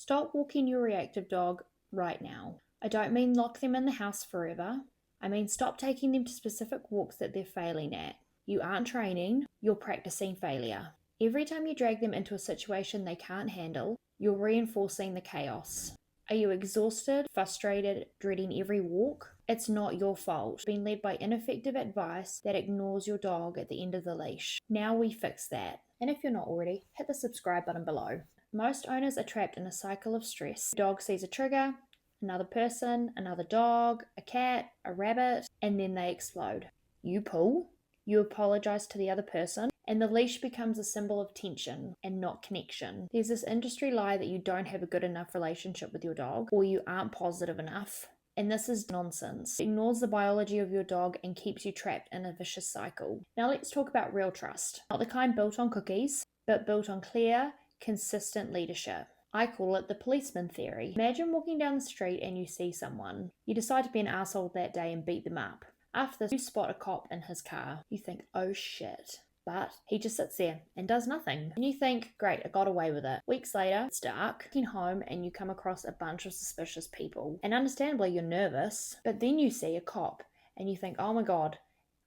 Stop walking your reactive dog right now. I don't mean lock them in the house forever. I mean stop taking them to specific walks that they're failing at. You aren't training, you're practicing failure. Every time you drag them into a situation they can't handle, you're reinforcing the chaos. Are you exhausted, frustrated, dreading every walk? It's not your fault. Being led by ineffective advice that ignores your dog at the end of the leash. Now we fix that. And if you're not already, hit the subscribe button below. Most owners are trapped in a cycle of stress. The dog sees a trigger, another person, another dog, a cat, a rabbit, and then they explode. You pull, you apologize to the other person, and the leash becomes a symbol of tension and not connection. There's this industry lie that you don't have a good enough relationship with your dog, or you aren't positive enough. And this is nonsense. It ignores the biology of your dog and keeps you trapped in a vicious cycle. Now let's talk about real trust. Not the kind built on cookies, but built on clear, consistent leadership. I call it the policeman theory. Imagine walking down the street and you see someone. You decide to be an asshole that day and beat them up. After this, you spot a cop in his car. You think, oh shit. But he just sits there and does nothing. And you think, great, I got away with it. Weeks later, it's dark, walking home, and you come across a bunch of suspicious people. And understandably, you're nervous, but then you see a cop and you think, oh my god,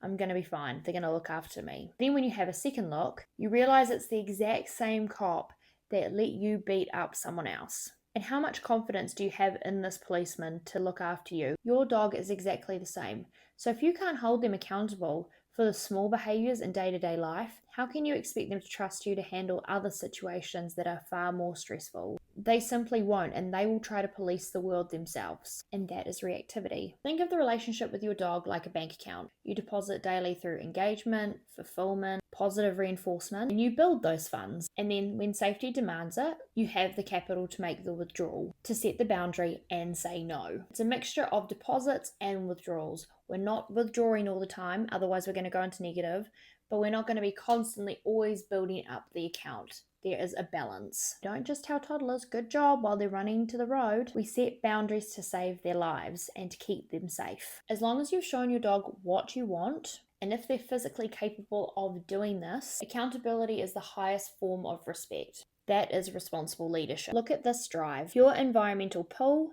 I'm going to be fine. They're going to look after me. Then when you have a second look, you realize it's the exact same cop that let you beat up someone else. And how much confidence do you have in this policeman to look after you? Your dog is exactly the same. So if you can't hold them accountable for the small behaviors in day-to-day life, how can you expect them to trust you to handle other situations that are far more stressful? They simply won't, and they will try to police the world themselves. And that is reactivity. Think of the relationship with your dog like a bank account. You deposit daily through engagement, fulfillment, positive reinforcement, and you build those funds. And then when safety demands it, you have the capital to make the withdrawal, to set the boundary and say no. It's a mixture of deposits and withdrawals. We're not withdrawing all the time, otherwise we're going to go into negative, but we're not going to be constantly always building up the account. There is a balance. Don't just tell toddlers, good job, while they're running to the road. We set boundaries to save their lives and to keep them safe. As long as you've shown your dog what you want, and if they're physically capable of doing this, accountability is the highest form of respect. That is responsible leadership. Look at this drive. Your environmental pull,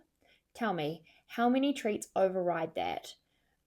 tell me, how many treats override that?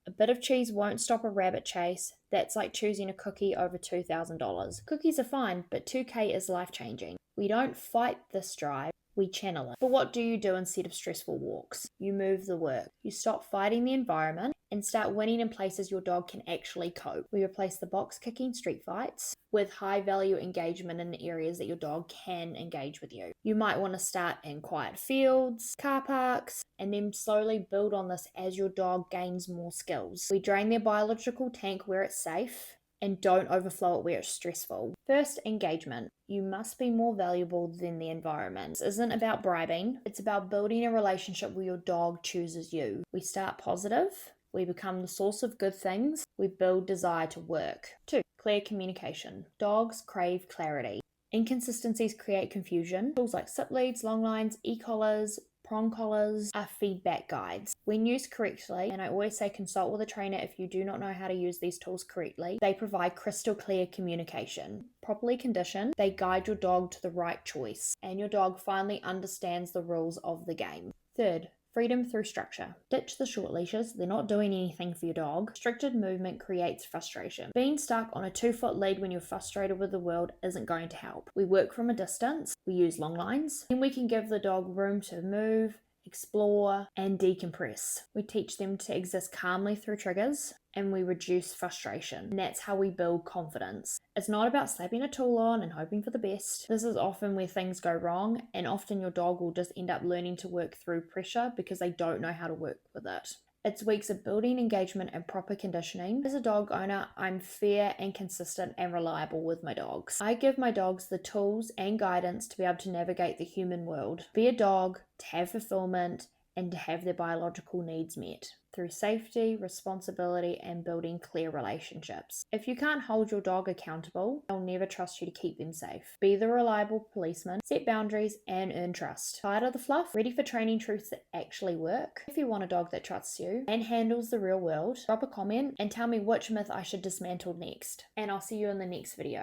A bit of cheese won't stop a rabbit chase. That's like choosing a cookie over $2,000. Cookies are fine, but $2,000 is life-changing. We don't fight this drive, we channel it. But what do you do instead of stressful walks? You move the work. You stop fighting the environment and start winning in places your dog can actually cope. We replace the box-kicking street fights with high-value engagement in the areas that your dog can engage with you. You might want to start in quiet fields, car parks, and then slowly build on this as your dog gains more skills. We drain their biological tank where it's safe and don't overflow it where it's stressful. First, engagement. You must be more valuable than the environment. This isn't about bribing. It's about building a relationship where your dog chooses you. We start positive. We become the source of good things. We build desire to work. 2. Clear communication. Dogs crave clarity. Inconsistencies create confusion. Tools like sit leads, long lines, e-collars, prong collars are feedback guides. When used correctly, and I always say consult with a trainer if you do not know how to use these tools correctly, they provide crystal clear communication. Properly conditioned, they guide your dog to the right choice, and your dog finally understands the rules of the game. 3rd, freedom through structure. Ditch the short leashes, they're not doing anything for your dog. Restricted movement creates frustration. Being stuck on a 2-foot lead when you're frustrated with the world isn't going to help. We work from a distance, we use long lines, then we can give the dog room to move, explore, and decompress. We teach them to exist calmly through triggers, and we reduce frustration. And that's how we build confidence. It's not about slapping a tool on and hoping for the best. This is often where things go wrong, and often your dog will just end up learning to work through pressure because they don't know how to work with it. It's weeks of building engagement and proper conditioning. As a dog owner, I'm fair and consistent and reliable with my dogs. I give my dogs the tools and guidance to be able to navigate the human world. Be a dog, to have fulfillment, and to have their biological needs met through safety, responsibility, and building clear relationships. If you can't hold your dog accountable, they'll never trust you to keep them safe. Be the reliable policeman, set boundaries, and earn trust. Tired of the fluff? Ready for training truths that actually work? If you want a dog that trusts you and handles the real world, drop a comment and tell me which myth I should dismantle next. And I'll see you in the next video.